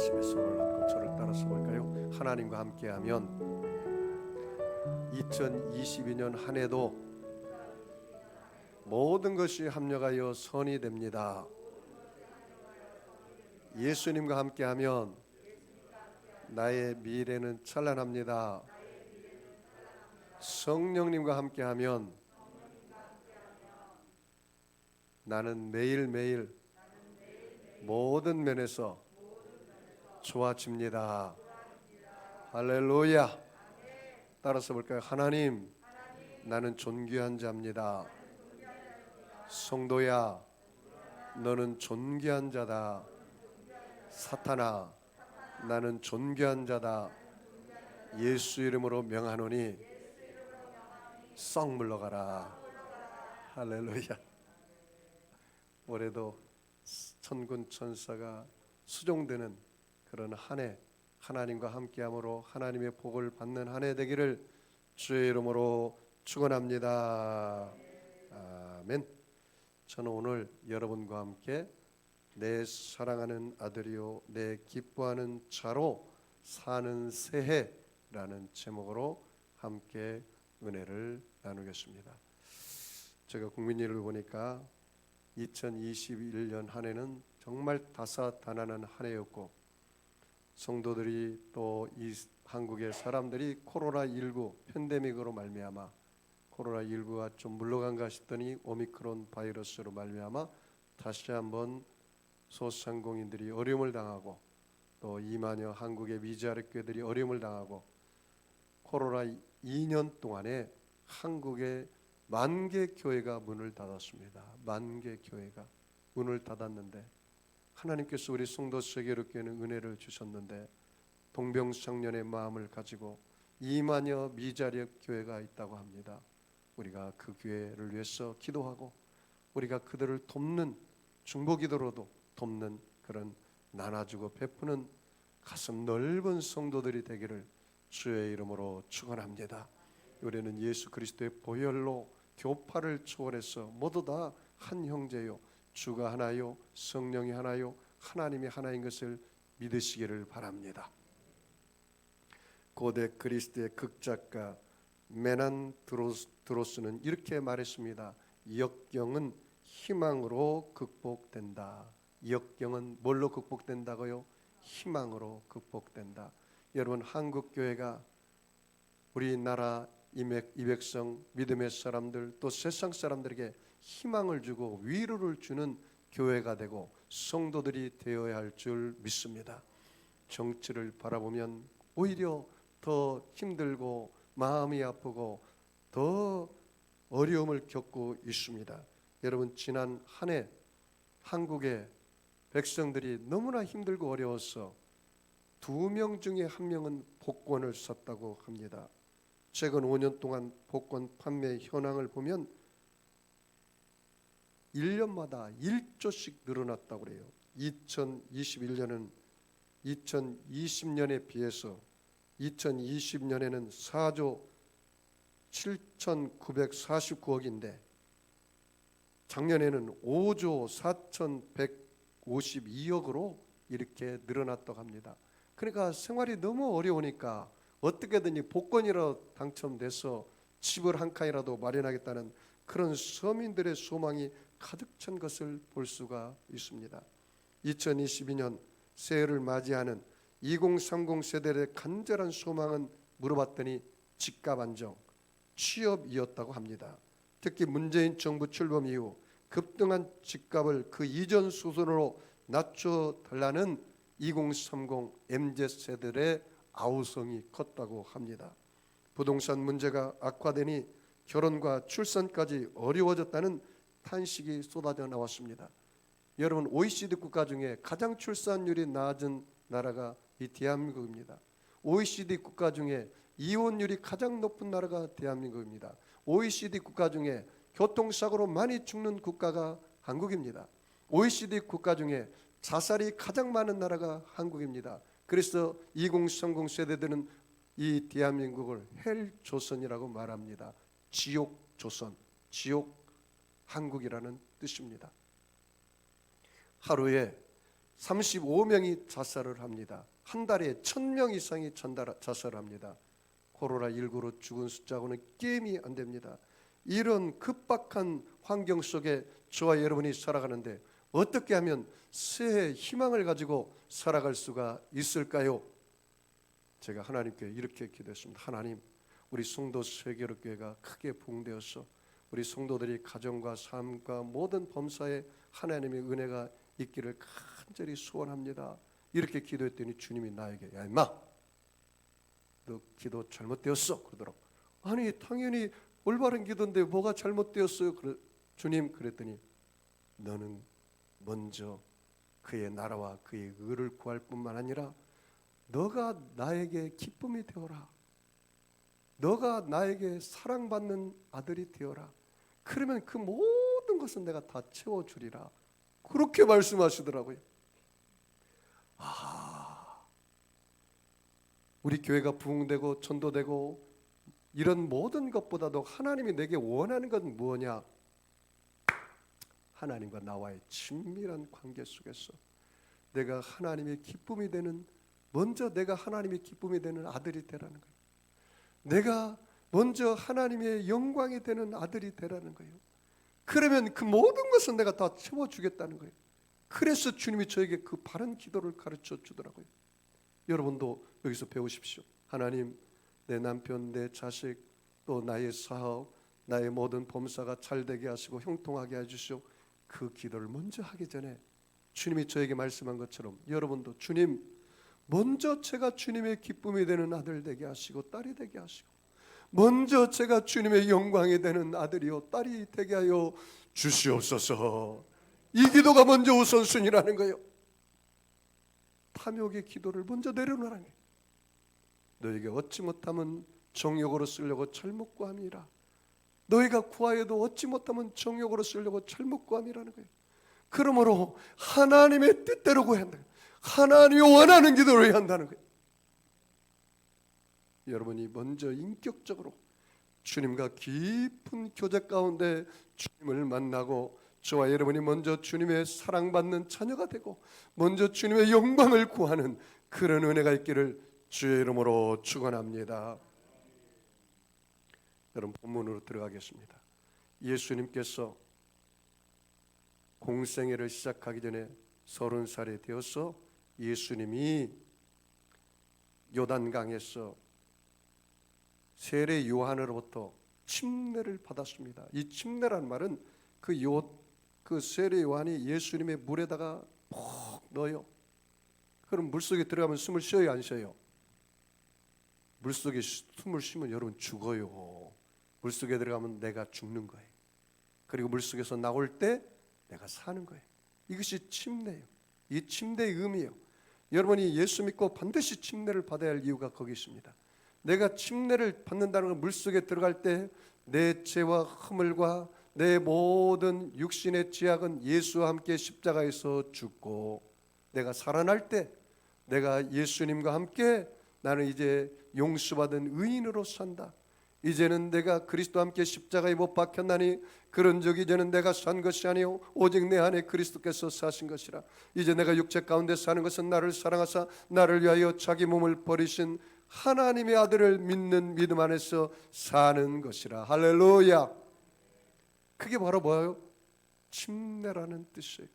가슴에 손을 얹고 저를 따라서 볼까요? 하나님과 함께하면 2022년 한 해도 모든 것이 합력하여 선이 됩니다. 예수님과 함께하면 나의 미래는 찬란합니다. 성령님과 함께하면 나는 매일매일 모든 면에서 좋아집니다. 할렐루야. 따라서 볼까요? 하나님, 나는 존귀한 자입니다. 성도야, 너는 존귀한 자다. 사탄아, 나는 존귀한 자다. 예수 이름으로 명하노니 썩 물러가라. 할렐루야. 올해도 천군 천사가 수종되는 그런 한 해, 하나님과 함께함으로 하나님의 복을 받는 한 해 되기를 주의 이름으로 축원합니다. 아멘. 저는 오늘 여러분과 함께 내 사랑하는 아들이요 내 기뻐하는 자로 사는 새해라는 제목으로 함께 은혜를 나누겠습니다. 제가 국민일을 보니까 2021년 한 해는 정말 다사다난한 한 해였고, 성도들이 또 이 한국의 사람들이 코로나19 팬데믹으로 말미암아 코로나19가 좀 물러간가 싶더니 오미크론 바이러스로 말미암아 다시 한번 소상공인들이 어려움을 당하고, 또 2만여 한국의 미자립 교회들이 어려움을 당하고, 코로나 2년 동안에 한국의 10,000개 교회가 문을 닫았습니다. 10,000개 교회가 문을 닫았는데 하나님께서 우리 성도 세계로교회는 은혜를 주셨는데, 동병상련의 마음을 가지고 2만여 미자립 교회가 있다고 합니다. 우리가 그 교회를 위해서 기도하고 우리가 그들을 돕는, 중보기도로도 돕는 그런 나눠주고 베푸는 가슴 넓은 성도들이 되기를 주의 이름으로 축원합니다. 우리는 예수 그리스도의 보혈로 교파를 초월해서 모두 다 한 형제요, 주가 하나요, 성령이 하나요, 하나님이 하나인 것을 믿으시기를 바랍니다. 고대 그리스도의 극작가 메난 드로스는 이렇게 말했습니다. 역경은 희망으로 극복된다. 역경은 뭘로 극복된다고요? 희망으로 극복된다. 여러분, 한국교회가 우리나라 이 백성, 믿음의 사람들, 또 세상 사람들에게 희망을 주고 위로를 주는 교회가 되고 성도들이 되어야 할 줄 믿습니다. 정치를 바라보면 오히려 더 힘들고 마음이 아프고 더 어려움을 겪고 있습니다. 여러분, 지난 한 해 한국의 백성들이 너무나 힘들고 어려워서 2명 중에 1명은 복권을 샀다고 합니다. 최근 5년 동안 복권 판매 현황을 보면 1년마다 1조씩 늘어났다고 그래요. 2021년은 2020년에 비해서 2020년에는 4조 7,949억인데 작년에는 5조 4,152억으로 이렇게 늘어났다고 합니다. 그러니까 생활이 너무 어려우니까 어떻게든지 복권이라도 당첨돼서 집을 한 칸이라도 마련하겠다는 그런 서민들의 소망이 가득 찬 것을 볼 수가 있습니다. 2022년 새해를 맞이하는 2030 세대의 간절한 소망은 물어봤더니 집값 안정, 취업이었다고 합니다. 특히 문재인 정부 출범 이후 급등한 집값을 그 이전 수준으로 낮춰달라는 2030 MZ세대들의 아우성이 컸다고 합니다. 부동산 문제가 악화되니 결혼과 출산까지 어려워졌다는 탄식이 쏟아져 나왔습니다. 여러분, OECD 국가 중에 가장 출산율이 낮은 나라가 이 대한민국입니다. OECD 국가 중에 이혼율이 가장 높은 나라가 대한민국입니다. OECD 국가 중에 교통사고로 많이 죽는 국가가 한국입니다. OECD 국가 중에 자살이 가장 많은 나라가 한국입니다. 그래서 2030 세대들은 이 대한민국을 헬 조선이라고 말합니다. 지옥 조선, 지옥 한국이라는 뜻입니다. 하루에 35명이 자살을 합니다. 한 달에 1000명 이상이 자살을 합니다. 코로나19로 죽은 숫자하고는 게임이 안 됩니다. 이런 급박한 환경 속에 저와 여러분이 살아가는데 어떻게 하면 새해 희망을 가지고 살아갈 수가 있을까요? 제가 하나님께 이렇게 기도했습니다. 하나님, 우리 성도 세계로교회가 크게 부흥되어서 우리 성도들이 가정과 삶과 모든 범사에 하나님의 은혜가 있기를 간절히 소원합니다. 이렇게 기도했더니 주님이 나에게 야 임마, 너 기도 잘못되었어 그러더라고. 아니 당연히 올바른 기도인데 뭐가 잘못되었어요? 주님 그랬더니 너는 먼저 그의 나라와 그의 의를 구할 뿐만 아니라 너가 나에게 기쁨이 되어라. 너가 나에게 사랑받는 아들이 되어라. 그러면 그 모든 것은 내가 다 채워주리라. 그렇게 말씀하시더라고요. 우리 교회가 부흥되고 전도되고 이런 모든 것보다도 하나님이 내게 원하는 건 뭐냐? 하나님과 나와의 친밀한 관계 속에서 내가 하나님의 기쁨이 되는, 먼저 내가 하나님의 기쁨이 되는 아들이 되라는 거예요. 내가 먼저 하나님의 영광이 되는 아들이 되라는 거예요. 그러면 그 모든 것은 내가 다 채워주겠다는 거예요. 그래서 주님이 저에게 그 바른 기도를 가르쳐 주더라고요. 여러분도 여기서 배우십시오. 하나님, 내 남편, 내 자식, 또 나의 사업, 나의 모든 범사가 잘 되게 하시고 형통하게 해주시오. 그 기도를 먼저 하기 전에 주님이 저에게 말씀한 것처럼 여러분도 주님, 먼저 제가 주님의 기쁨이 되는 아들 되게 하시고 딸이 되게 하시고 먼저 제가 주님의 영광이 되는 아들이요 딸이 되게 하여 주시옵소서. 이 기도가 먼저 우선순위라는 거예요. 탐욕의 기도를 먼저 내려놓으라는 거예요. 너에게 얻지 못하면 정욕으로 쓰려고 잘못 구함이라. 너희가 구하여도 얻지 못하면 정욕으로 쓰려고 잘못 구함이라는 거예요. 그러므로 하나님의 뜻대로 구해야 한다. 하나님이 원하는 기도를 해야 한다는 거예요. 여러분이 먼저 인격적으로 주님과 깊은 교제 가운데 주님을 만나고 저와 여러분이 먼저 주님의 사랑받는 자녀가 되고 먼저 주님의 영광을 구하는 그런 은혜가 있기를 주의 이름으로 축원합니다. 여러분 본문으로 들어가겠습니다. 예수님께서 공생애를 시작하기 전에 30살이 되어서 예수님이 요단강에서 세례 요한으로부터 침례를 받았습니다. 이 침례라는 말은 그 세례 요한이 예수님의 물에다가 푹 넣어요. 그럼 물속에 들어가면 숨을 쉬어요, 안 쉬어요? 물속에 숨을 쉬면 여러분 죽어요. 물속에 들어가면 내가 죽는 거예요. 그리고 물속에서 나올 때 내가 사는 거예요. 이것이 침례예요. 이 침례의 의미예요. 여러분이 예수 믿고 반드시 침례를 받아야 할 이유가 거기 있습니다. 내가 침례를 받는다는 건 물속에 들어갈 때 내 죄와 허물과 내 모든 육신의 죄악은 예수와 함께 십자가에서 죽고 내가 살아날 때 내가 예수님과 함께 나는 이제 용서받은 의인으로 산다. 이제는 내가 그리스도와 함께 십자가에 못 박혔나니 그런 적 이제는 내가 산 것이 아니요 오직 내 안에 그리스도께서 사신 것이라. 이제 내가 육체 가운데 사는 것은 나를 사랑하사 나를 위하여 자기 몸을 버리신 하나님의 아들을 믿는 믿음 안에서 사는 것이라. 할렐루야. 그게 바로 뭐예요? 침례라는 뜻이에요.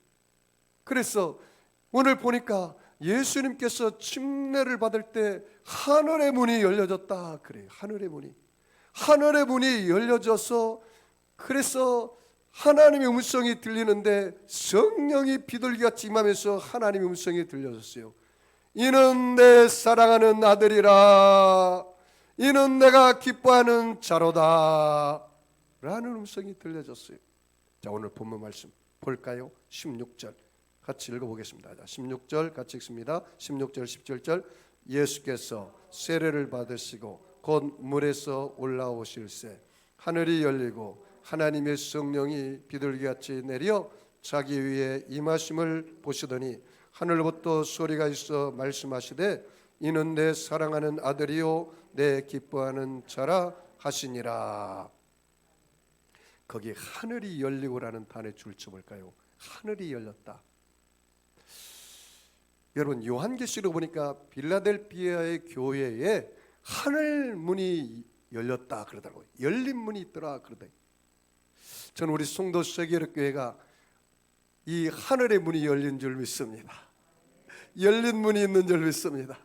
그래서 오늘 보니까 예수님께서 침례를 받을 때 하늘의 문이 열려졌다 그래요. 하늘의 문이 열려져서 그래서 하나님의 음성이 들리는데 성령이 비둘기같이 임하면서 하나님의 음성이 들려졌어요. 이는 내 사랑하는 아들이라. 이는 내가 기뻐하는 자로다 라는 음성이 들려졌어요. 자, 오늘 본문 말씀 볼까요? 16절 같이 읽어보겠습니다. 16절 같이 읽습니다. 16절 17절 예수께서 세례를 받으시고 곧 물에서 올라오실새 하늘이 열리고 하나님의 성령이 비둘기같이 내려 자기 위에 임하심을 보시더니 하늘부터 소리가 있어 말씀하시되 이는 내 사랑하는 아들이요 내 기뻐하는 자라 하시니라. 거기 하늘이 열리고라는 단어에 줄쳐 볼까요? 하늘이 열렸다. 여러분 요한계시록 보니까 빌라델피아의 교회에 하늘 문이 열렸다 그러더라고요. 열린 문이 있더라 그러더라고요. 저는 우리 송도 세계력교회가 이 하늘의 문이 열린 줄 믿습니다. 열린 문이 있는 줄 믿습니다.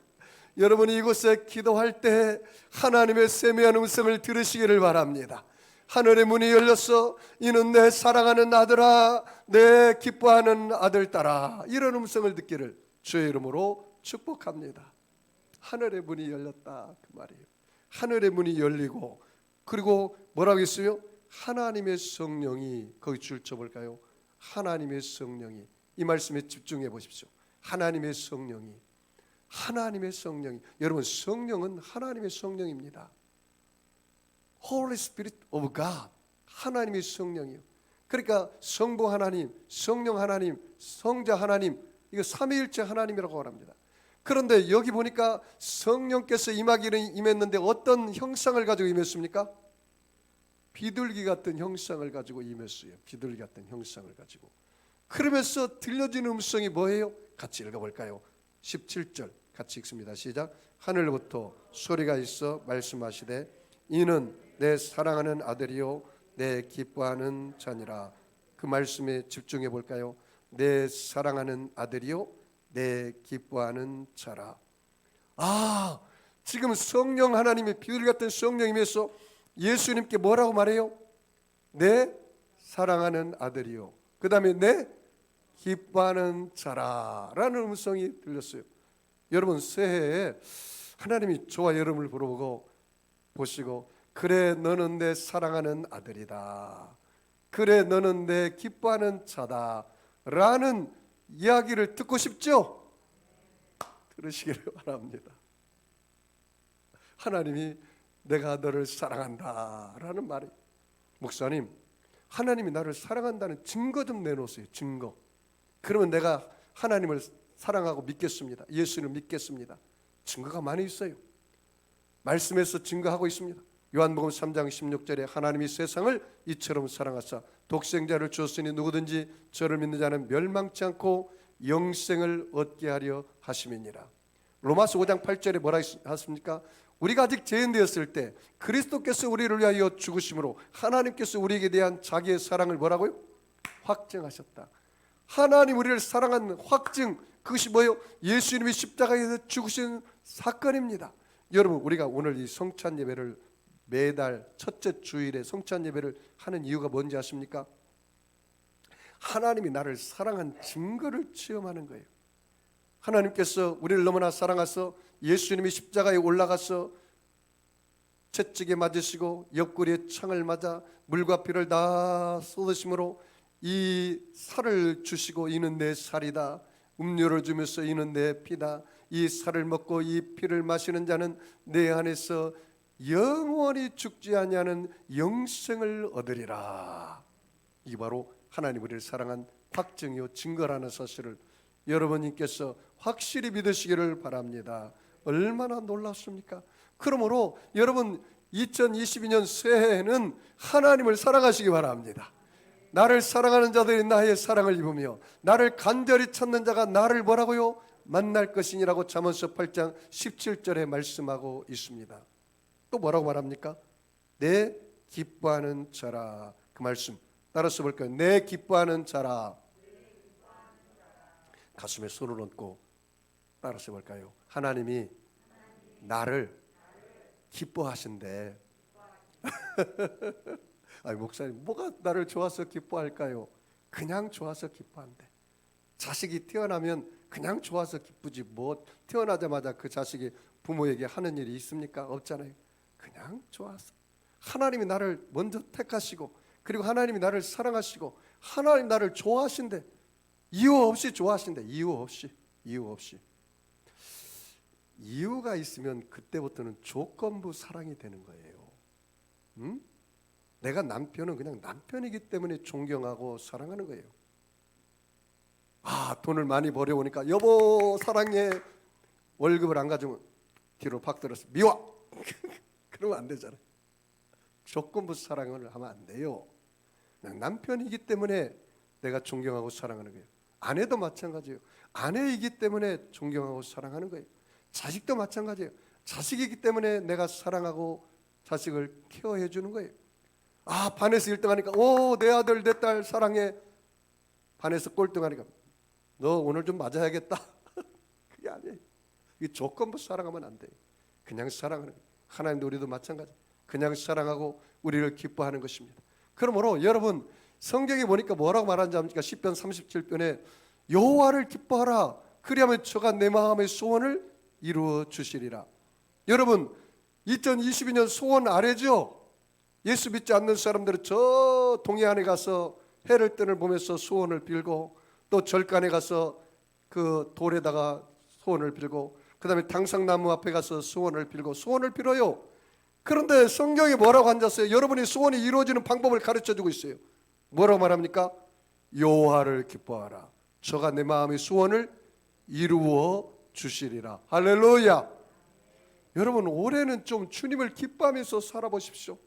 여러분이 이곳에 기도할 때 하나님의 세미한 음성을 들으시기를 바랍니다. 하늘의 문이 열렸어. 이는 내 사랑하는 아들아, 내 기뻐하는 아들 딸아. 이런 음성을 듣기를 주의 이름으로 축복합니다. 하늘의 문이 열렸다 그 말이에요. 하늘의 문이 열리고, 그리고 뭐라고 했어요? 하나님의 성령이, 거기 줄 쳐볼까요? 하나님의 성령이, 이 말씀에 집중해 보십시오. 하나님의 성령이, 하나님의 성령이, 여러분 성령은 하나님의 성령입니다. Holy Spirit of God, 하나님의 성령이요. 그러니까 성부 하나님, 성령 하나님, 성자 하나님, 이거 삼위일체 하나님이라고 말합니다. 그런데 여기 보니까 성령께서 임하기는 임했는데 어떤 형상을 가지고 임했습니까? 비둘기 같은 형상을 가지고 임했어요. 비둘기 같은 형상을 가지고. 그러면서 들려지는 음성이 뭐예요? 같이 읽어볼까요? 17절 같이 읽습니다. 시작. 하늘부터 소리가 있어 말씀하시되 이는 내 사랑하는 아들이요 내 기뻐하는 자니라. 그 말씀에 집중해 볼까요? 내 사랑하는 아들이요 내 기뻐하는 자라. 아, 지금 성령 하나님의 비둘기 같은 성령님에서 예수님께 뭐라고 말해요? 내 사랑하는 아들이요, 그 다음에 내 기뻐하는 자라라는 음성이 들렸어요. 여러분 새해에 하나님이 저와 여러분을 물어보고 보시고, 그래 너는 내 사랑하는 아들이다, 그래 너는 내 기뻐하는 자다 라는 이야기를 듣고 싶죠? 들으시기를 바랍니다. 하나님이 내가 너를 사랑한다 라는 말이, 목사님 하나님이 나를 사랑한다는 증거 좀 내놓으세요. 증거. 그러면 내가 하나님을 사랑하고 믿겠습니다. 예수를 믿겠습니다. 증거가 많이 있어요. 말씀에서 증거하고 있습니다. 요한복음 3장 16절에 하나님이 세상을 이처럼 사랑하사 독생자를 주었으니 누구든지 저를 믿는 자는 멸망치 않고 영생을 얻게 하려 하심이니라. 로마서 5장 8절에 뭐라 하십니까? 우리가 아직 죄인 되었을 때 그리스도께서 우리를 위하여 죽으심으로 하나님께서 우리에게 대한 자기의 사랑을 뭐라고요? 확증하셨다. 하나님 우리를 사랑하는 확증, 그것이 뭐예요? 예수님이 십자가에서 죽으신 사건입니다. 여러분 우리가 오늘 이 성찬 예배를 매달 첫째 주일에 성찬 예배를 하는 이유가 뭔지 아십니까? 하나님이 나를 사랑한 증거를 체험하는 거예요. 하나님께서 우리를 너무나 사랑하셔서 예수님이 십자가에 올라가서 채찍에 맞으시고 옆구리에 창을 맞아 물과 피를 다 쏟으심으로 이 살을 주시고 이는 내 살이다, 음료를 주면서 이는 내 피다, 이 살을 먹고 이 피를 마시는 자는 내 안에서 영원히 죽지 아니하는 영생을 얻으리라. 이게 바로 하나님 우리를 사랑한 확증이요 증거라는 사실을 여러분께서 확실히 믿으시기를 바랍니다. 얼마나 놀랍습니까? 그러므로 여러분 2022년 새해에는 하나님을 사랑하시기 바랍니다. 나를 사랑하는 자들이 나의 사랑을 입으며 나를 간절히 찾는 자가 나를 뭐라고요? 만날 것이니라고 잠언서 8장 17절에 말씀하고 있습니다. 또 뭐라고 말합니까? 내 기뻐하는 자라. 그 말씀 따라서 볼까요? 내 기뻐하는 자라. 가슴에 손을 얹고 따라서 볼까요? 하나님이 나를 기뻐하신대. 아니 목사님 뭐가 나를 좋아서 기뻐할까요? 그냥 좋아서 기뻐한대. 자식이 태어나면 그냥 좋아서 기쁘지 뭐 태어나자마자 그 자식이 부모에게 하는 일이 있습니까? 없잖아요. 그냥 좋아서. 하나님이 나를 먼저 택하시고 그리고 하나님이 나를 사랑하시고 하나님 나를 좋아하신대. 이유 없이 좋아하신대. 이유 없이. 이유가 있으면 그때부터는 조건부 사랑이 되는 거예요. 응? 내가 남편은 그냥 남편이기 때문에 존경하고 사랑하는 거예요. 아, 돈을 많이 벌어오니까 여보 사랑해. 월급을 안 가지면 뒤로 팍 들어서 미워. 그러면 안 되잖아요. 조건부 사랑을 하면 안 돼요. 그냥 남편이기 때문에 내가 존경하고 사랑하는 거예요. 아내도 마찬가지예요. 아내이기 때문에 존경하고 사랑하는 거예요. 자식도 마찬가지예요. 자식이기 때문에 내가 사랑하고 자식을 케어해 주는 거예요. 반에서 1등하니까 내 아들 내 딸 사랑해. 반에서 꼴등하니까 너 오늘 좀 맞아야겠다. 그게 아니에요. 이 조건부 사랑하면 안 돼요. 그냥 사랑하는 거예요. 하나님도 우리도 마찬가지. 그냥 사랑하고 우리를 기뻐하는 것입니다. 그러므로 여러분 성경에 보니까 뭐라고 말하는지 압니까? 시편 37편에 여호와를 기뻐하라. 그리하면 저가 내 마음의 소원을 이루어 주시리라. 여러분 2022년 소원 아래죠? 예수 믿지 않는 사람들은 저 동해안에 가서 해를 뜬을 보면서 소원을 빌고, 또 절간에 가서 그 돌에다가 소원을 빌고, 그 다음에 당상나무 앞에 가서 소원을 빌고 소원을 빌어요. 그런데 성경이 뭐라고 앉았어요? 여러분이 소원이 이루어지는 방법을 가르쳐주고 있어요. 뭐라고 말합니까? 여호와를 기뻐하라. 저가 내 마음의 소원을 이루어 주시리라. 할렐루야. 여러분 올해는 좀 주님을 기뻐하면서 살아보십시오.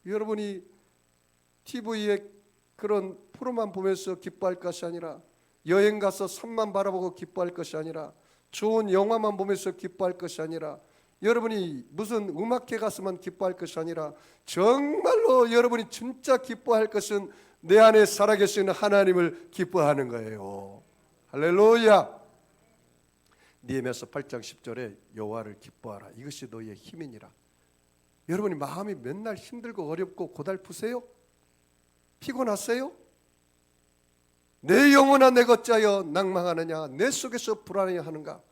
여러분이 TV에 그런 프로만 보면서 기뻐할 것이 아니라, 여행 가서 산만 바라보고 기뻐할 것이 아니라, 좋은 영화만 보면서 기뻐할 것이 아니라, 여러분이 무슨 음악회 가서만 기뻐할 것이 아니라, 정말로 여러분이 진짜 기뻐할 것은 내 안에 살아계시는 하나님을 기뻐하는 거예요. 할렐루야. 느헤미야서 8장 10절에 여호와를 기뻐하라. 이것이 너희의 힘이니라. 여러분이 마음이 맨날 힘들고 어렵고 고달프세요? 피곤하세요? 내 영혼아 내 것자여 낭망하느냐, 내 속에서 불안해하는가?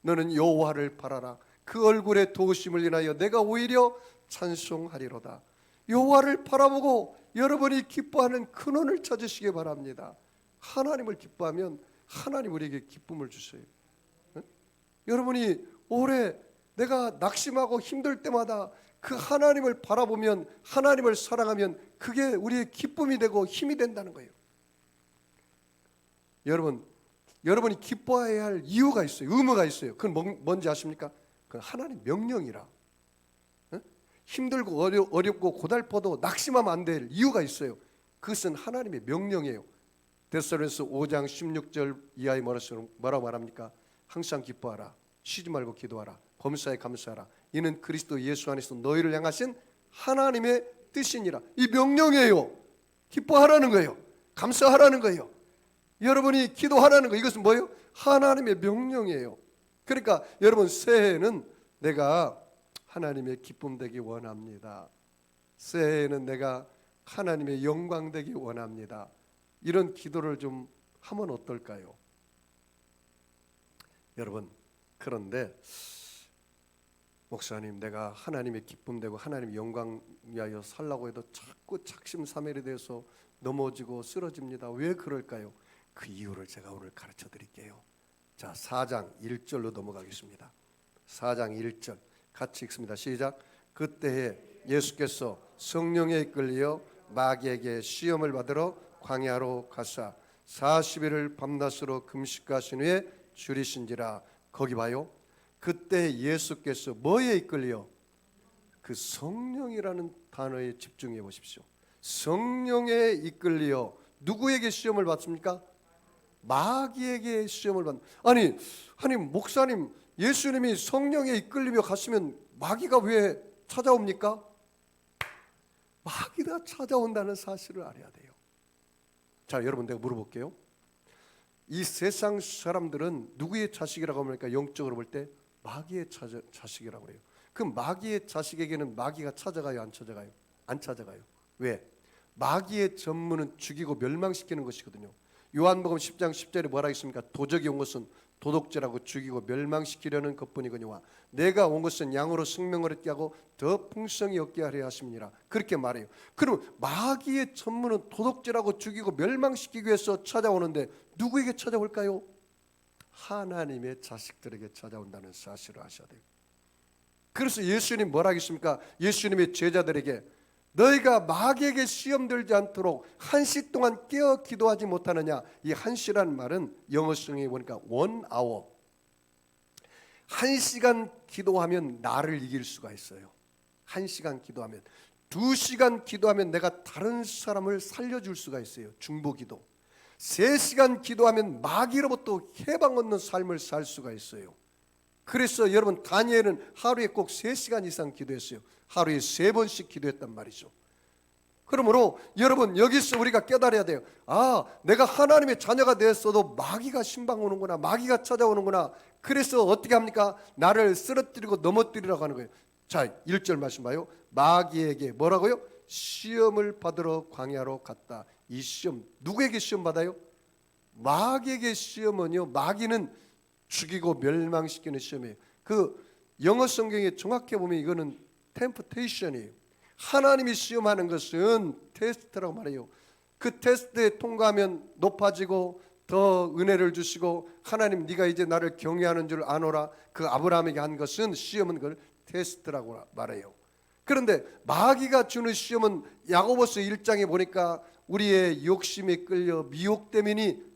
너는 여호와를 바라라. 그 얼굴의 도우심을 인하여 내가 오히려 찬송하리로다. 여호와를 바라보고 여러분이 기뻐하는 근원을 찾으시기 바랍니다. 하나님을 기뻐하면 하나님 우리에게 기쁨을 주세요. 여러분이 올해 내가 낙심하고 힘들 때마다 그 하나님을 바라보면, 하나님을 사랑하면 그게 우리의 기쁨이 되고 힘이 된다는 거예요. 여러분이 기뻐해야 할 이유가 있어요. 의무가 있어요. 그건 뭔지 아십니까? 그건 하나님 명령이라. 힘들고 어렵고 고달퍼도 낙심하면 안 될 이유가 있어요. 그것은 하나님의 명령이에요. 데살로니가서 5장 16절 이하에 뭐라고 말합니까? 항상 기뻐하라. 쉬지 말고 기도하라. 범사에 감사하라. 이는 그리스도 예수 안에서 너희를 향하신 하나님의 뜻이니라. 이 명령이에요. 기뻐하라는 거예요. 감사하라는 거예요. 여러분이 기도하라는 거, 이것은 뭐예요? 하나님의 명령이에요. 그러니까 여러분 새해에는 내가 하나님의 기쁨 되기 원합니다. 새해에는 내가 하나님의 영광 되기 원합니다. 이런 기도를 좀 하면 어떨까요? 여러분, 그런데 목사님, 내가 하나님의 기쁨 되고 하나님의 영광 위하여 살라고 해도 자꾸 작심삼일에 대해서 넘어지고 쓰러집니다. 왜 그럴까요? 그 이유를 제가 오늘 가르쳐 드릴게요. 자, 4장 1절로 넘어가겠습니다. 4장 1절 같이 읽습니다. 시작. 그때에 예수께서 성령에 이끌려 마귀에게 시험을 받으러 광야로 가사 40일을 밤낮으로 금식하신 후에 줄이신지라. 거기 봐요. 그때 예수께서 뭐에 이끌려? 그 성령이라는 단어에 집중해 보십시오. 성령에 이끌려 누구에게 시험을 받습니까? 마귀에게 시험을 받는. 아니 목사님, 예수님이 성령에 이끌리며 가시면 마귀가 왜 찾아옵니까? 마귀가 찾아온다는 사실을 알아야 돼요. 자, 여러분 내가 물어볼게요. 이 세상 사람들은 누구의 자식이라고 합니까? 영적으로 볼 때 마귀의 자식이라고 해요. 그 마귀의 자식에게는 마귀가 찾아가요, 안 찾아가요? 안 찾아가요. 왜? 마귀의 전문은 죽이고 멸망시키는 것이거든요. 요한복음 10장 10절에 뭐라 했습니까? 도적이 온 것은 도둑질하고 죽이고 멸망시키려는 것뿐이거니와 내가 온 것은 양으로 생명을 얻게 하고 더 풍성히 얻게 하려 하심이니라. 그렇게 말해요. 그럼 마귀의 전문은 도둑질하고 죽이고 멸망시키기 위해서 찾아오는데 누구에게 찾아올까요? 하나님의 자식들에게 찾아온다는 사실을 아셔야 돼요. 그래서 예수님 뭐라 하겠습니까? 예수님의 제자들에게 너희가 마귀에게 시험 들지 않도록 1시 동안 깨어 기도하지 못하느냐. 이 1시라는 말은 영어성에 보니까 1 hour. 1시간 기도하면 나를 이길 수가 있어요. 1시간 기도하면. 2시간 기도하면 내가 다른 사람을 살려줄 수가 있어요. 중보기도. 3시간 기도하면 마귀로부터 해방 얻는 삶을 살 수가 있어요. 그래서 여러분 다니엘은 하루에 꼭 3시간 이상 기도했어요. 하루에 3번씩 기도했단 말이죠. 그러므로 여러분 여기서 우리가 깨달아야 돼요. 아, 내가 하나님의 자녀가 되었어도 마귀가 신방 오는구나, 마귀가 찾아오는구나. 그래서 어떻게 합니까? 나를 쓰러뜨리고 넘어뜨리라고 하는 거예요. 자, 1절 말씀 봐요. 마귀에게 뭐라고요? 시험을 받으러 광야로 갔다. 이 시험, 누구에게 시험 받아요? 마귀에게 시험은요, 마귀는 죽이고 멸망시키는 시험이에요. 그 영어 성경에 정확히 보면 이거는 템프테이션이에요. 하나님이 시험하는 것은 테스트라고 말해요. 그 테스트에 통과하면 높아지고 더 은혜를 주시고, 하나님 네가 이제 나를 경외하는 줄 아노라. 그 아브라함에게 한 것은, 시험은 그걸 테스트라고 말해요. 그런데 마귀가 주는 시험은 야고보서 1장에 보니까 우리의 욕심에 끌려 미혹되매니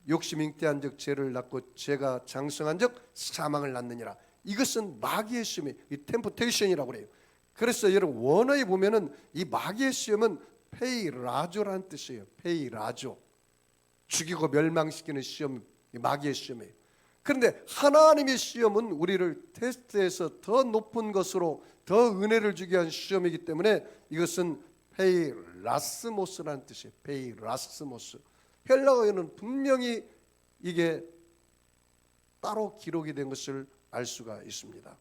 욕심 잉태한 적 죄를 낳고 죄가 장성한 적 사망을 낳느니라. 이것은 마귀의 시험이, 이 템프테이션이라고 그래요. 그래서 여러분 원어에 보면은 이 마귀의 시험은 페이라조라는 뜻이에요. 페이라조, 죽이고 멸망시키는 시험, 마귀의 시험이에요. 그런데 하나님의 시험은 우리를 테스트에서 더 높은 것으로 더 은혜를 주기 위한 시험이기 때문에 이것은 페이라스모스라는 뜻이에요. 페이라스모스. 헬라어에는 분명히 이게 따로 기록이 된 것을 알 수가 있습니다.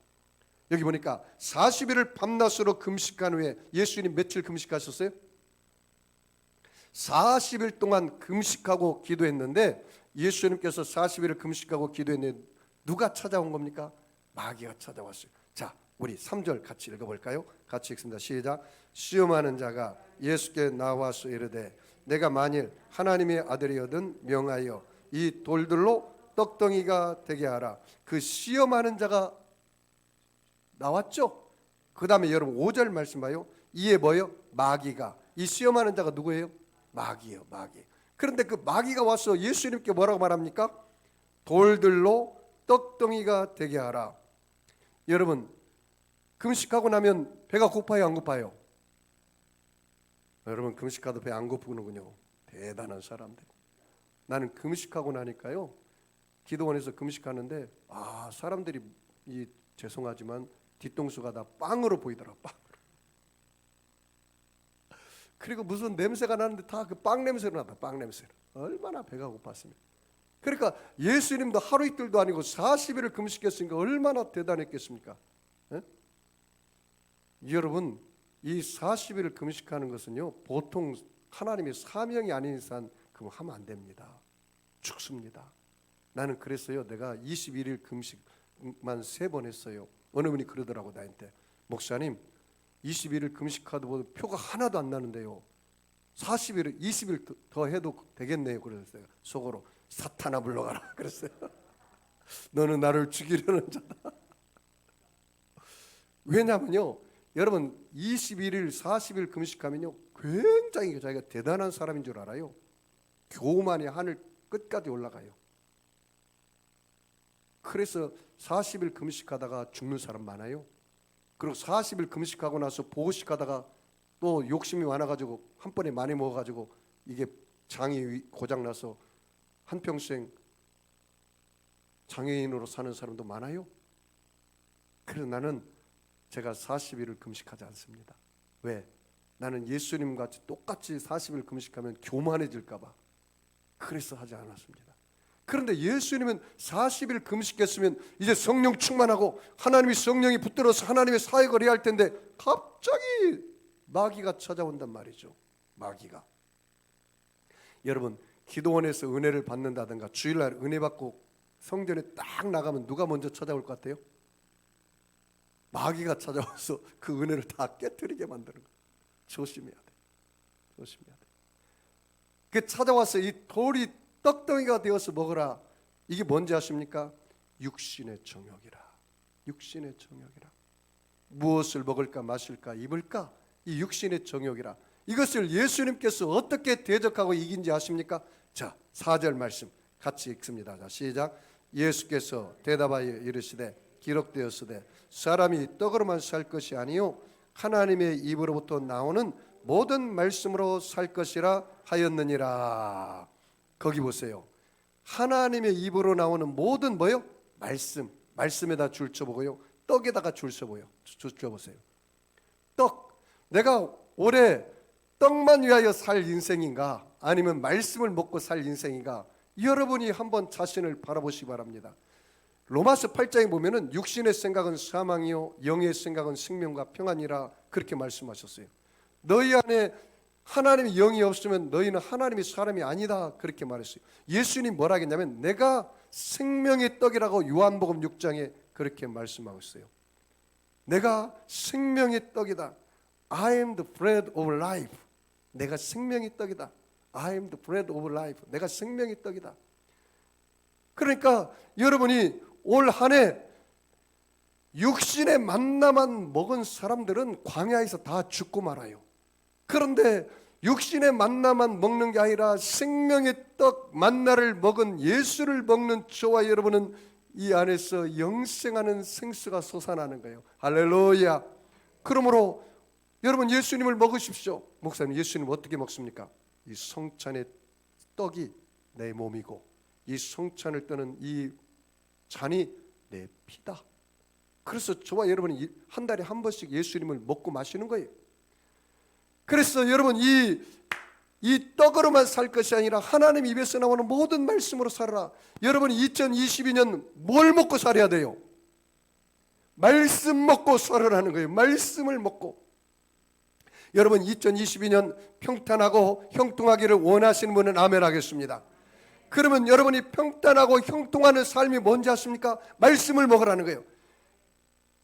여기 보니까 40일을 밤낮으로 금식한 후에, 예수님 며칠 금식하셨어요? 40일 동안 금식하고 기도했는데, 예수님께서 40일을 금식하고 기도했는데 누가 찾아온 겁니까? 마귀가 찾아왔어요. 자, 우리 3절 같이 읽어볼까요? 같이 읽습니다. 시작. 시험하는 자가 예수께 나와서 이르되 내가 만일 하나님의 아들이거든 명하여 이 돌들로 떡덩이가 되게 하라. 그 시험하는 자가 나왔죠? 그 다음에 여러분 5절 말씀 봐요. 이에 뭐예요? 마귀가. 이 시험하는 자가 누구예요? 마귀예요. 마귀. 그런데 그 마귀가 와서 예수님께 뭐라고 말합니까? 돌들로 떡덩이가 되게 하라. 여러분 금식하고 나면 배가 고파요, 안 고파요? 여러분 금식하도 배 안 고프는군요. 대단한 사람들. 나는 금식하고 나니까요, 기도원에서 금식하는데 사람들이 죄송하지만 뒤통수가 다 빵으로 보이더라. 빵. 그리고 무슨 냄새가 나는데 다 그 빵 냄새로 나다. 빵 냄새. 얼마나 배가 고팠습니까? 그러니까 예수님도 하루 이틀도 아니고 40일을 금식했으니까 얼마나 대단했겠습니까? 예? 여러분 이 40일을 금식하는 것은요, 보통 하나님의 사명이 아닌 이상 그거 하면 안 됩니다. 죽습니다. 나는 그랬어요. 내가 21일 금식만 3번 했어요. 어느 분이 그러더라고 나한테, 목사님 21일 금식하도 표가 하나도 안 나는데요, 40일 20일 더 해도 되겠네요. 그랬어요. 속으로 사탄아 물러가라 그랬어요. 너는 나를 죽이려는 자다. 왜냐면요, 여러분 21일 40일 금식하면요 굉장히 자기가 대단한 사람인 줄 알아요. 교만이 하늘 끝까지 올라가요. 그래서 40일 금식하다가 죽는 사람 많아요. 그리고 40일 금식하고 나서 보호식하다가 또 욕심이 많아가지고 한 번에 많이 먹어가지고 이게 장이 고장나서 한평생 장애인으로 사는 사람도 많아요. 그래서 나는 제가 40일을 금식하지 않습니다. 왜? 나는 예수님 같이 똑같이 40일 금식하면 교만해질까 봐 그래서 하지 않았습니다. 그런데 예수님은 40일 금식했으면 이제 성령 충만하고 하나님의 성령이 붙들어서 하나님의 사역을 해야 할 텐데 갑자기 마귀가 찾아온단 말이죠. 마귀가. 여러분 기도원에서 은혜를 받는다든가 주일날 은혜 받고 성전에 딱 나가면 누가 먼저 찾아올 것 같아요? 마귀가 찾아와서 그 은혜를 다 깨뜨리게 만드는 거예요. 조심해야 돼. 조심해야 돼. 그 찾아와서 이 돌이 떡덩이가 되어서 먹으라. 이게 뭔지 아십니까? 육신의 정욕이라. 육신의 정욕이라. 무엇을 먹을까 마실까 입을까? 이 육신의 정욕이라. 이것을 예수님께서 어떻게 대적하고 이긴지 아십니까? 자, 4절 말씀 같이 읽습니다. 자, 시작. 예수께서 대답하여 이르시되 기록되었으되 사람이 떡으로만 살 것이 아니요 하나님의 입으로부터 나오는 모든 말씀으로 살 것이라 하였느니라. 거기 보세요. 하나님의 입으로 나오는 모든 뭐요? 말씀에다 줄 쳐보고요, 떡에다가 줄 쳐보요. 줄쳐보세요. 떡, 내가 올해 떡만 위하여 살 인생인가, 아니면 말씀을 먹고 살 인생인가? 여러분이 한번 자신을 바라보시기 바랍니다. 로마서 8장에 보면은 육신의 생각은 사망이요 영의 생각은 생명과 평안이라 그렇게 말씀하셨어요. 너희 안에 하나님의 영이 없으면 너희는 하나님의 사람이 아니다 그렇게 말했어요. 예수님 뭐라 했냐면 내가 생명의 떡이라고 요한복음 6장에 그렇게 말씀하고 있어요. 내가 생명의 떡이다. I am the bread of life. 내가 생명의 떡이다. I am the bread of life. 내가 생명의 떡이다. 그러니까 여러분이 올 한 해 육신의 만나만 먹은 사람들은 광야에서 다 죽고 말아요. 그런데 육신의 만나만 먹는 게 아니라 생명의 떡 만나를 먹은 예수를 먹는 저와 여러분은 이 안에서 영생하는 생수가 솟아나는 거예요. 할렐루야. 그러므로 여러분 예수님을 먹으십시오. 목사님, 예수님 어떻게 먹습니까? 이 성찬의 떡이 내 몸이고 이 성찬을 떠는 이 잔이 내 피다. 그래서 저와 여러분이 한 달에 한 번씩 예수님을 먹고 마시는 거예요. 그래서 여러분 이 떡으로만 살 것이 아니라 하나님 입에서 나오는 모든 말씀으로 살아라. 여러분 2022년 뭘 먹고 살아야 돼요? 말씀 먹고 살아라는 거예요. 말씀을 먹고. 여러분 2022년 평탄하고 형통하기를 원하시는 분은 아멘 하겠습니다. 그러면 여러분이 평탄하고 형통하는 삶이 뭔지 아십니까? 말씀을 먹으라는 거예요.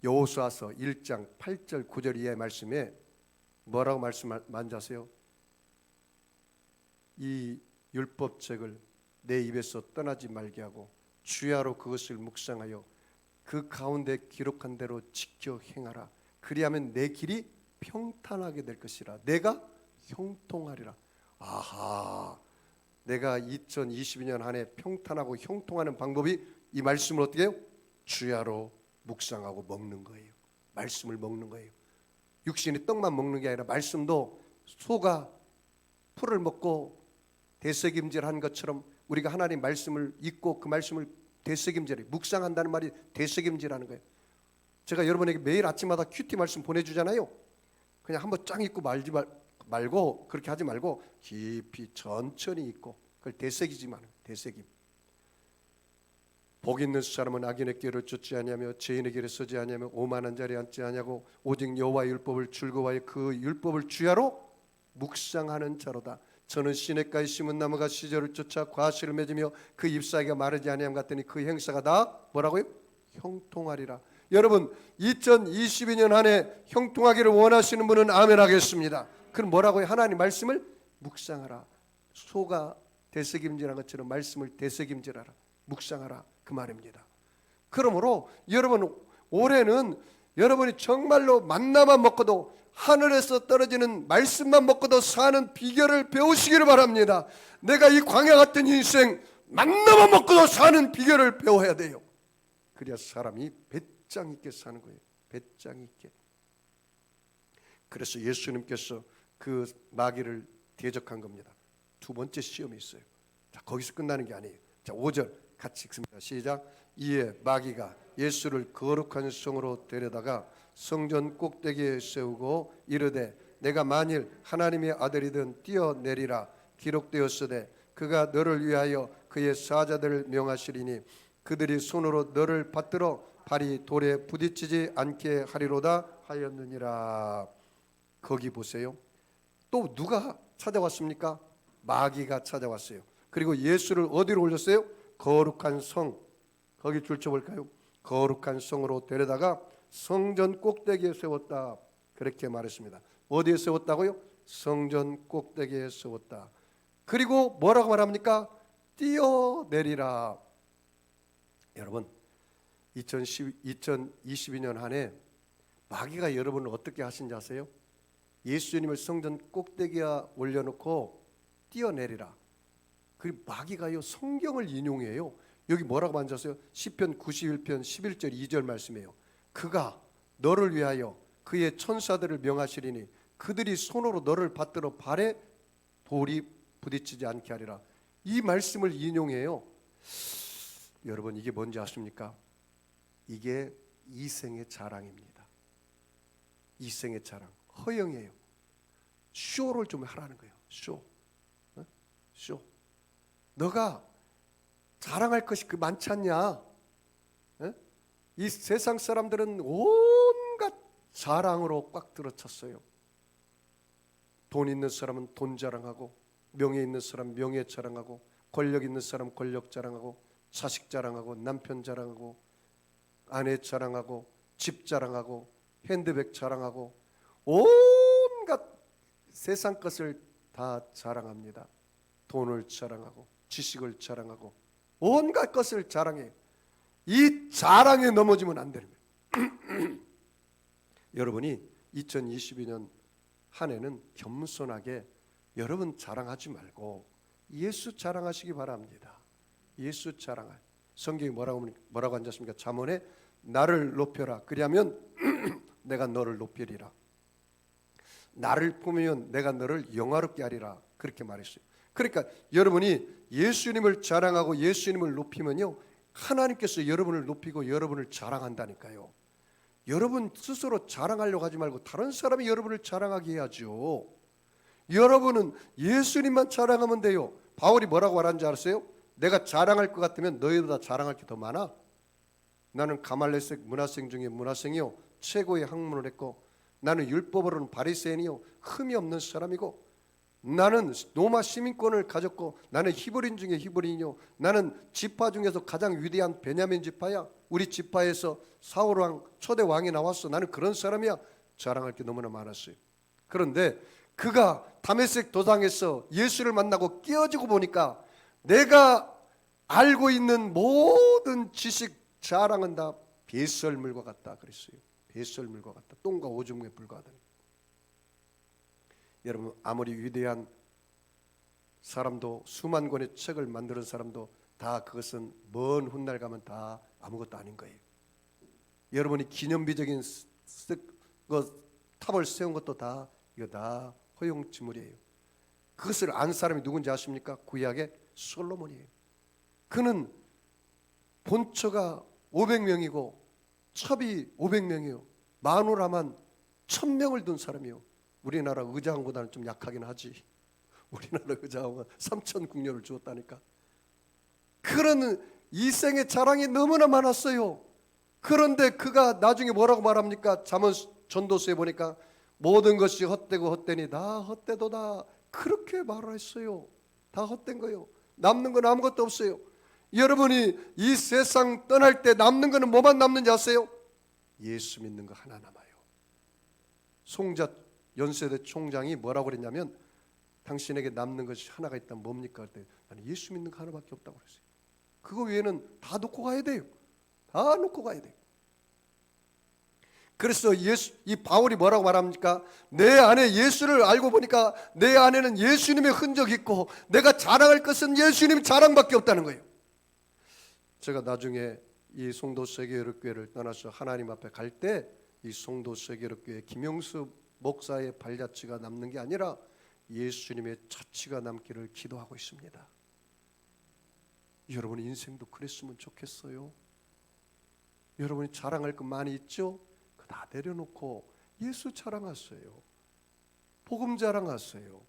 여호수아서 1장 8절 9절 이하의 말씀에 뭐라고 말씀하는지 아세요? 이 율법책을 내 입에서 떠나지 말게 하고 주야로 그것을 묵상하여 그 가운데 기록한 대로 지켜 행하라. 그리하면 내 길이 평탄하게 될 것이라. 내가 형통하리라. 아하, 내가 2022년 한 해 평탄하고 형통하는 방법이 이 말씀을 어떻게 해요? 주야로 묵상하고 먹는 거예요. 말씀을 먹는 거예요. 육신이 떡만 먹는 게 아니라 말씀도 소가 풀을 먹고 되새김질한 것처럼 우리가 하나님 말씀을 읽고 그 말씀을 되새김질해 묵상한다는 말이 되새김질하는 거예요. 제가 여러분에게 매일 아침마다 큐티 말씀 보내주잖아요. 그냥 한번 쫙 읽고 말고 그렇게 하지 말고 깊이 천천히 읽고 그걸 되새기지만 되새김. 복 있는 사람은 악인의 길을 쫓지 아니하며 죄인의 길에 서지 아니하며 오만한 자리에 앉지 아니하고 오직 여호와의 율법을 즐거워하여 그 율법을 주야로 묵상하는 자로다. 저는 시냇가에 심은 나무가 시절을 쫓아 과실을 맺으며 그 잎사귀가 마르지 아니함 같더니 그 행사가 다 뭐라고요? 형통하리라. 여러분 2022년 한 해 형통하기를 원하시는 분은 아멘 하겠습니다. 그럼 뭐라고요? 하나님 말씀을 묵상하라. 소가 되새김질한 것처럼 말씀을 되새김질하라. 묵상하라 그 말입니다. 그러므로 여러분 올해는 여러분이 정말로 만나만 먹고도 하늘에서 떨어지는 말씀만 먹고도 사는 비결을 배우시기를 바랍니다. 내가 이 광야 같은 인생 만나만 먹고도 사는 비결을 배워야 돼요. 그래야 사람이 배짱 있게 사는 거예요. 배짱 있게. 그래서 예수님께서 그 마귀를 대적한 겁니다. 두 번째 시험이 있어요. 자, 거기서 끝나는 게 아니에요. 자, 5절 같이 읽습니다. 시작. 이에 마귀가 예수를 거룩한 성으로 데려다가 성전 꼭대기에 세우고 이르되 내가 만일 하나님의 아들이든 뛰어내리라. 기록되었으되 그가 너를 위하여 그의 사자들을 명하시리니 그들이 손으로 너를 받들어 발이 돌에 부딪히지 않게 하리로다 하였느니라. 거기 보세요. 또 누가 찾아왔습니까? 마귀가 찾아왔어요. 그리고 예수를 어디로 올렸어요? 거룩한 성. 거기 줄쳐볼까요? 거룩한 성으로 데려다가 성전 꼭대기에 세웠다. 그렇게 말했습니다. 어디에 세웠다고요? 성전 꼭대기에 세웠다. 그리고 뭐라고 말합니까? 뛰어내리라. 여러분 2022년 한 해 마귀가 여러분을 어떻게 하신지 아세요? 예수님을 성전 꼭대기에 올려놓고 뛰어내리라. 그 마귀가요 성경을 인용해요. 여기 뭐라고 앉았어요? 시편 91편 11절 2절 말씀이에요. 그가 너를 위하여 그의 천사들을 명하시리니 그들이 손으로 너를 받들어 발에 돌이 부딪히지 않게 하리라. 이 말씀을 인용해요. 여러분 이게 뭔지 아십니까? 이게 이생의 자랑입니다. 이생의 자랑, 허영이에요. 쇼를 좀 하라는 거예요. 쇼. 쇼. 너가 자랑할 것이 그 많지 않냐? 이 세상 사람들은 온갖 자랑으로 꽉 들어찼어요. 돈 있는 사람은 돈 자랑하고, 명예 있는 사람 명예 자랑하고, 권력 있는 사람 권력 자랑하고, 자식 자랑하고, 남편 자랑하고, 아내 자랑하고, 집 자랑하고, 핸드백 자랑하고, 온갖 세상 것을 다 자랑합니다. 돈을 자랑하고, 지식을 자랑하고, 온갖 것을 자랑해요. 이 자랑에 넘어지면 안 되는 거예요. 여러분이 2022년 한 해는 겸손하게 여러분 자랑하지 말고 예수 자랑하시기 바랍니다. 예수 자랑할. 성경이 뭐라고 앉았습니까? 잠언에 나를 높여라. 그리하면 내가 너를 높이리라. 나를 품으면 내가 너를 영화롭게 하리라. 그렇게 말했어요. 그러니까 여러분이 예수님을 자랑하고 예수님을 높이면요, 하나님께서 여러분을 높이고 여러분을 자랑한다니까요. 여러분 스스로 자랑하려고 하지 말고 다른 사람이 여러분을 자랑하게 해야죠. 여러분은 예수님만 자랑하면 돼요. 바울이 뭐라고 말하는지 아세요? 내가 자랑할 것 같으면 너희보다 자랑할 게 더 많아. 나는 가말레색 문화생 중에 문화생이요 최고의 학문을 했고, 나는 율법으로는 바리새인이요 흠이 없는 사람이고, 나는 로마 시민권을 가졌고, 나는 히브리인 중에 히브리인이요, 나는 지파 중에서 가장 위대한 베냐민 지파야. 우리 지파에서 사울 왕 초대 왕이 나왔어. 나는 그런 사람이야. 자랑할 게 너무나 많았어요. 그런데 그가 다메섹 도상에서 예수를 만나고 깨어지고 보니까 내가 알고 있는 모든 지식 자랑은 다 배설물과 같다 그랬어요. 배설물과 같다. 똥과 오줌에 불과하다니. 여러분 아무리 위대한 사람도 수만 권의 책을 만드는 사람도 다 그것은 먼 훗날 가면 다 아무것도 아닌 거예요. 여러분이 기념비적인 탑을 세운 것도 다 이거 다 허용지물이에요. 그것을 안 사람이 누군지 아십니까? 구약의 솔로몬이에요. 그는 본처가 500명이고 첩이 500명이에요. 마누라만 1000명을 둔 사람이에요. 우리나라 의장보다는 좀 약하긴 하지. 우리나라 의장은 3천 궁녀를 주었다니까. 그런 이생의 자랑이 너무나 많았어요. 그런데 그가 나중에 뭐라고 말합니까? 잠언 전도서에 보니까 모든 것이 헛되고 헛되니 다 헛되도다. 그렇게 말했어요. 다 헛된 거예요. 남는 건 아무것도 없어요. 여러분이 이 세상 떠날 때 남는 거는 뭐만 남는지 아세요? 예수 믿는 거 하나 남아요. 송자 연세대 총장이 뭐라고 그랬냐면, 당신에게 남는 것이 하나가 있다면 뭡니까? 그때 나는 예수 믿는 거 하나밖에 없다고 그랬어요. 그거 외에는 다 놓고 가야 돼요. 다 놓고 가야 돼요. 그래서 이 바울이 뭐라고 말합니까? 내 안에 예수를 알고 보니까 내 안에는 예수님의 흔적이 있고 내가 자랑할 것은 예수님 자랑밖에 없다는 거예요. 제가 나중에 이 송도 세계여러교회를 떠나서 하나님 앞에 갈 때 이 송도 세계여러교회 김용수 목사의 발자취가 남는 게 아니라 예수님의 자취가 남기를 기도하고 있습니다. 여러분 인생도 그랬으면 좋겠어요. 여러분이 자랑할 것 많이 있죠? 다 내려놓고 예수 자랑하세요. 복음 자랑하세요.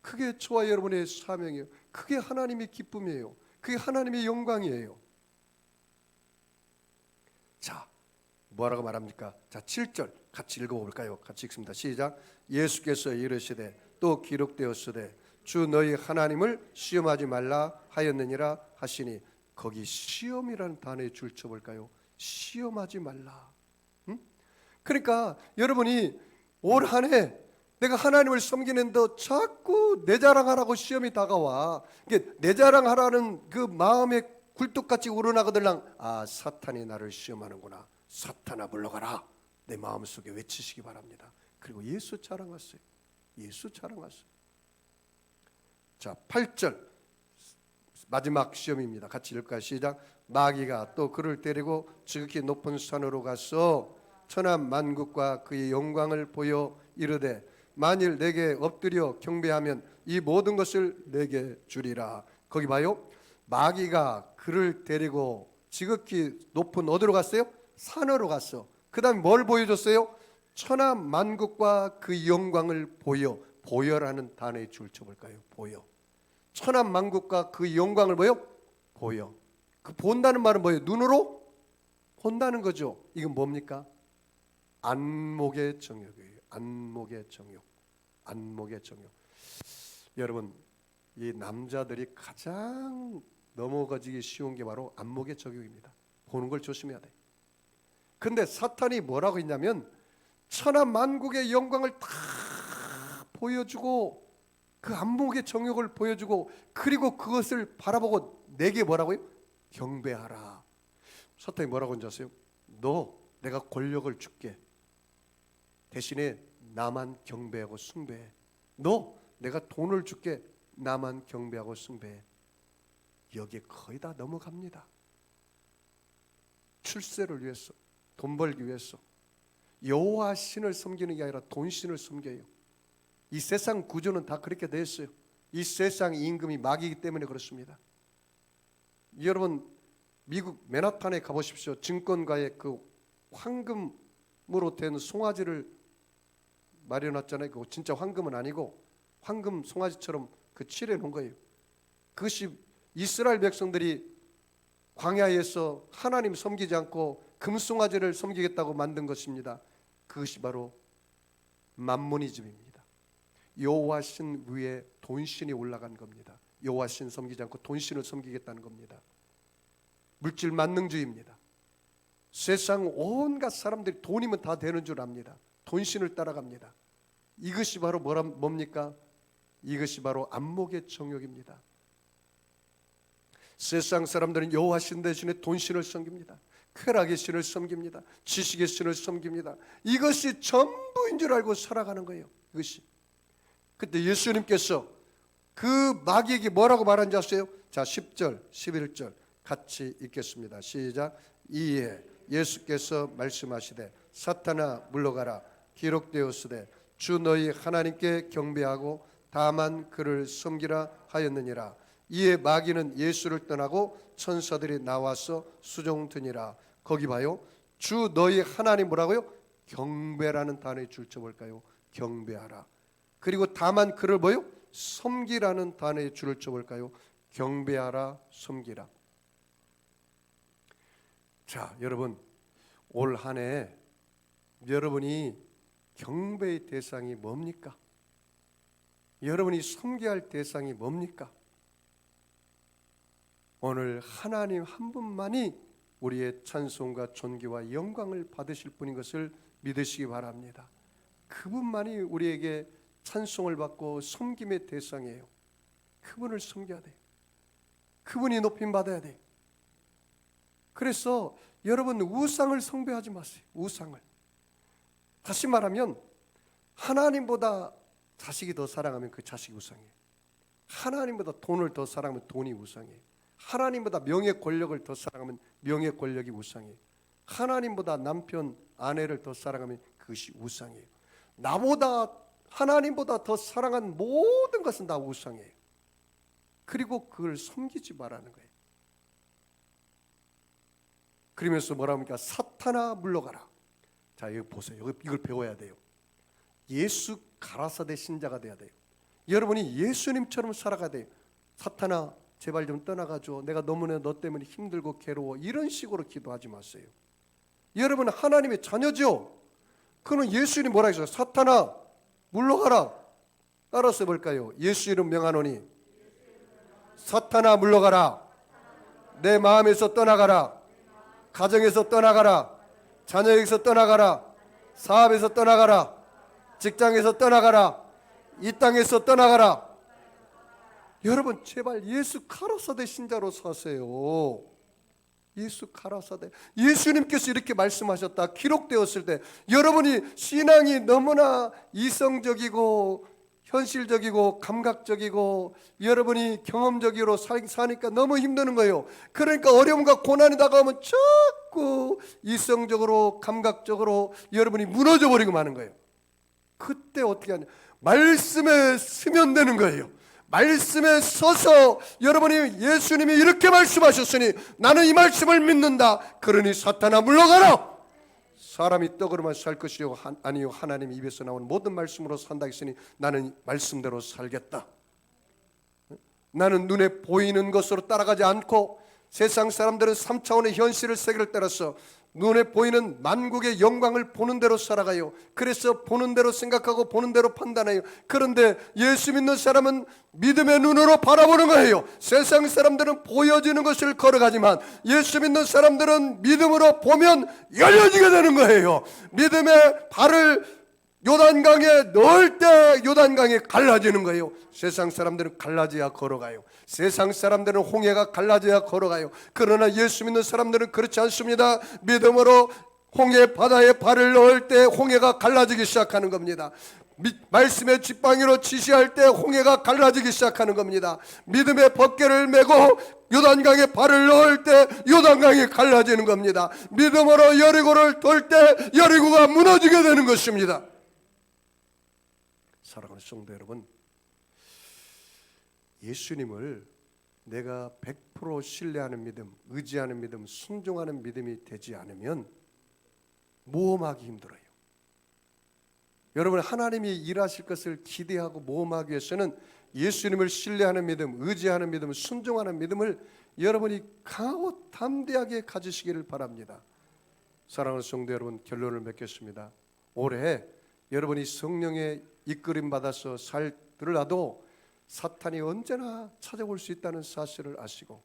그게 저와 여러분의 사명이에요. 그게 하나님의 기쁨이에요. 그게 하나님의 영광이에요. 자, 뭐라고 말합니까? 자, 7절 같이 읽어볼까요? 같이 읽습니다. 시작. 예수께서 이르시되 또 기록되었으되 주 너희 하나님을 시험하지 말라 하였느니라 하시니, 거기 시험이라는 단어에 줄 쳐볼까요? 시험하지 말라. 그러니까 여러분이 올 한 해 내가 하나님을 섬기는데 자꾸 내 자랑하라고 시험이 다가와. 내 자랑하라는 그 마음에 굴뚝같이 우러나거들랑, 아, 사탄이 나를 시험하는구나. 사탄아 물러가라. 내 마음속에 외치시기 바랍니다. 그리고 예수 자랑하세요. 예수 자랑하세요. 자, 8절 마지막 시험입니다. 같이 읽을까요? 시작. 마귀가 또 그를 데리고 지극히 높은 산으로 가서 천한 만국과 그의 영광을 보여 이르되, 만일 내게 엎드려 경배하면 이 모든 것을 내게 주리라. 거기 봐요. 마귀가 그를 데리고 지극히 높은 어디로 갔어요? 산으로 갔어. 그 다음에 뭘 보여줬어요? 천하 만국과 그 영광을 보여라는 단어의 줄을 쳐볼까요? 보여. 천하 만국과 그 영광을 보여. 그 본다는 말은 뭐예요? 눈으로 본다는 거죠. 이건 뭡니까? 안목의 정욕이에요. 안목의 정욕. 여러분, 이 남자들이 가장 넘어가기 쉬운 게 바로 안목의 정욕입니다. 보는 걸 조심해야 돼. 근데 사탄이 뭐라고 했냐면 천하 만국의 영광을 다 보여주고 그 안목의 정욕을 보여주고 그리고 그것을 바라보고 내게 뭐라고요? 경배하라. 사탄이 뭐라고 한지 아세요? 너 내가 권력을 줄게. 대신에 나만 경배하고 숭배해. 너 내가 돈을 줄게. 나만 경배하고 숭배해. 여기에 거의 다 넘어갑니다. 출세를 위해서, 돈 벌기 위해서 여호와 신을 섬기는 게 아니라 돈 신을 섬겨요. 이 세상 구조는 다 그렇게 되어 있어요. 이 세상의 임금이 마귀이기 때문에 그렇습니다. 여러분 미국 맨하탄에 가보십시오. 증권가의 그 황금으로 된 송아지를 마련했잖아요. 그거 진짜 황금은 아니고 황금 송아지처럼 그 칠해 놓은 거예요. 그것이 이스라엘 백성들이 광야에서 하나님 섬기지 않고 금송아지를 섬기겠다고 만든 것입니다. 그것이 바로 맘모니즘입니다. 여호와 신 위에 돈신이 올라간 겁니다. 여호와 신 섬기지 않고 돈신을 섬기겠다는 겁니다. 물질 만능주의입니다. 세상 온갖 사람들이 돈이면 다 되는 줄 압니다. 돈신을 따라갑니다. 이것이 바로 뭡니까? 이것이 바로 안목의 정욕입니다. 세상 사람들은 여호와 신 대신에 돈신을 섬깁니다. 쾌락의 신을 섬깁니다. 지식의 신을 섬깁니다. 이것이 전부인 줄 알고 살아가는 거예요. 이것이. 그때 예수님께서 그 마귀에게 뭐라고 말한지 아세요? 자, 10절, 11절 같이 읽겠습니다. 시작. 이에 예수께서 말씀하시되 사탄아 물러가라. 기록되었으되 주 너희 하나님께 경배하고 다만 그를 섬기라 하였느니라. 이에 마귀는 예수를 떠나고 천사들이 나와서 수종드니라. 거기 봐요. 주 너희 하나님 뭐라고요? 경배라는 단어에 줄 쳐볼까요? 경배하라. 그리고 다만 그를 뭐요? 섬기라는 단어에 줄을 쳐볼까요? 경배하라, 섬기라. 자, 여러분 올 한 해 여러분이 경배의 대상이 뭡니까? 여러분이 섬겨야 할 대상이 뭡니까? 오늘 하나님 한 분만이 우리의 찬송과 존귀와 영광을 받으실 분인 것을 믿으시기 바랍니다. 그분만이 우리에게 찬송을 받고 섬김의 대상이에요. 그분을 섬겨야 돼. 그분이 높임 받아야 돼. 그래서 여러분 우상을 숭배하지 마세요. 우상을. 다시 말하면 하나님보다 자식이 더 사랑하면 그 자식이 우상이에요. 하나님보다 돈을 더 사랑하면 돈이 우상이에요. 하나님보다 명예 권력을 더 사랑하면 명예 권력이 우상이에요. 하나님보다 남편 아내를 더 사랑하면 그것이 우상이에요. 나보다 하나님보다 더 사랑한 모든 것은 다 우상이에요. 그리고 그걸 섬기지 말라는 거예요. 그러면서 뭐라 합니까? 사탄아 물러가라. 자, 여기 보세요. 이걸 배워야 돼요. 예수 가라사대 신자가 돼야 돼요. 여러분이 예수님처럼 살아가야 돼요. 사탄아 제발 좀 떠나가줘. 내가 너무나 너 때문에 힘들고 괴로워. 이런 식으로 기도하지 마세요. 여러분 하나님의 자녀죠. 그는 예수님이 뭐라 했어요? 사탄아 물러가라. 따라서 볼까요? 예수 이름 명하노니 사탄아 물러가라. 내 마음에서 떠나가라. 가정에서 떠나가라. 자녀에게서 떠나가라. 사업에서 떠나가라. 직장에서 떠나가라. 이 땅에서 떠나가라. 여러분 제발 예수 가라사대 신자로 사세요. 예수 가라사대. 예수님께서 이렇게 말씀하셨다. 기록되었을 때 여러분이 신앙이 너무나 이성적이고 현실적이고 감각적이고 여러분이 경험적으로 사니까 너무 힘드는 거예요. 그러니까 어려움과 고난이 다가오면 자꾸 이성적으로 감각적으로 여러분이 무너져 버리고 마는 거예요. 그때 어떻게 하냐? 말씀에 스면 되는 거예요. 말씀에 서서 여러분이 예수님이 이렇게 말씀하셨으니 나는 이 말씀을 믿는다. 그러니 사탄아 물러가라. 사람이 떡으로만 살 것이요 아니요 하나님 입에서 나오는 모든 말씀으로 산다 했으니 나는 말씀대로 살겠다. 나는 눈에 보이는 것으로 따라가지 않고 세상 사람들은 3차원의 현실을 세계를 따라서 눈에 보이는 만국의 영광을 보는 대로 살아가요. 그래서 보는 대로 생각하고 보는 대로 판단해요. 그런데 예수 믿는 사람은 믿음의 눈으로 바라보는 거예요. 세상 사람들은 보여지는 것을 걸어가지만 예수 믿는 사람들은 믿음으로 보면 열려지게 되는 거예요. 믿음의 발을 요단강에 넣을 때 요단강이 갈라지는 거예요. 세상 사람들은 갈라져야 걸어가요. 세상 사람들은 홍해가 갈라져야 걸어가요. 그러나 예수 믿는 사람들은 그렇지 않습니다. 믿음으로 홍해 바다에 발을 넣을 때 홍해가 갈라지기 시작하는 겁니다. 말씀의 지팡이로 지시할 때 홍해가 갈라지기 시작하는 겁니다. 믿음의 벗개를 메고 요단강에 발을 넣을 때 요단강이 갈라지는 겁니다. 믿음으로 여리고를 돌 때 여리고가 무너지게 되는 것입니다. 사랑하는 성도 여러분, 예수님을 내가 100% 신뢰하는 믿음, 의지하는 믿음, 순종하는 믿음이 되지 않으면 모험하기 힘들어요. 여러분, 하나님이 일하실 것을 기대하고 모험하기 위해서는 예수님을 신뢰하는 믿음, 의지하는 믿음, 순종하는 믿음을 여러분이 강하고 담대하게 가지시기를 바랍니다. 사랑하는 성도 여러분, 결론을 맺겠습니다. 올해 여러분이 성령의 이끌림 받아서 살더라도 사탄이 언제나 찾아올 수 있다는 사실을 아시고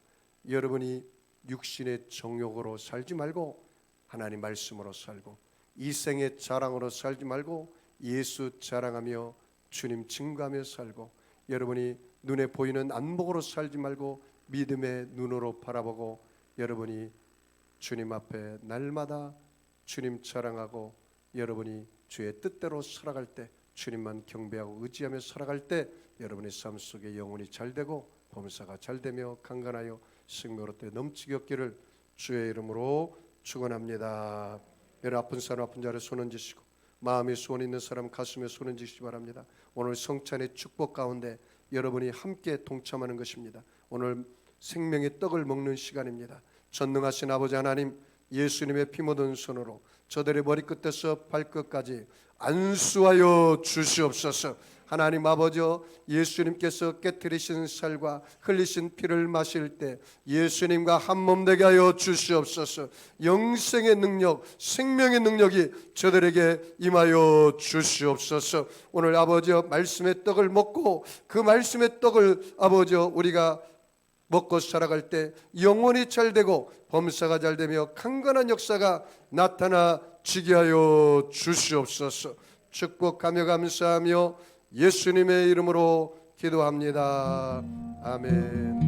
여러분이 육신의 정욕으로 살지 말고 하나님 말씀으로 살고 이생의 자랑으로 살지 말고 예수 자랑하며 주님 증거하며 살고 여러분이 눈에 보이는 안목으로 살지 말고 믿음의 눈으로 바라보고 여러분이 주님 앞에 날마다 주님 자랑하고 여러분이 주의 뜻대로 살아갈 때 주님만 경배하고 의지하며 살아갈 때 여러분의 삶 속에 영혼이 잘되고 범사가 잘되며 강건하여 생명으로 때 넘치게 없기를 주의 이름으로 축원합니다. 여러분 아픈 사람 아픈 자를 손 얹으시고 마음에 소원 있는 사람 가슴에 손 얹으시기 바랍니다. 오늘 성찬의 축복 가운데 여러분이 함께 동참하는 것입니다. 오늘 생명의 떡을 먹는 시간입니다. 전능하신 아버지 하나님, 예수님의 피 묻은 손으로 저들의 머리끝에서 발끝까지 안수하여 주시옵소서. 하나님 아버지, 예수님께서 깨뜨리신 살과 흘리신 피를 마실 때 예수님과 한 몸 되게 하여 주시옵소서. 영생의 능력, 생명의 능력이 저들에게 임하여 주시옵소서. 오늘 아버지 말씀의 떡을 먹고 그 말씀의 떡을 아버지 우리가 먹고 살아갈 때 영혼이 잘되고 범사가 잘되며 강건한 역사가 나타나지게 하여 주시옵소서. 축복하며 감사하며 예수님의 이름으로 기도합니다. 아멘.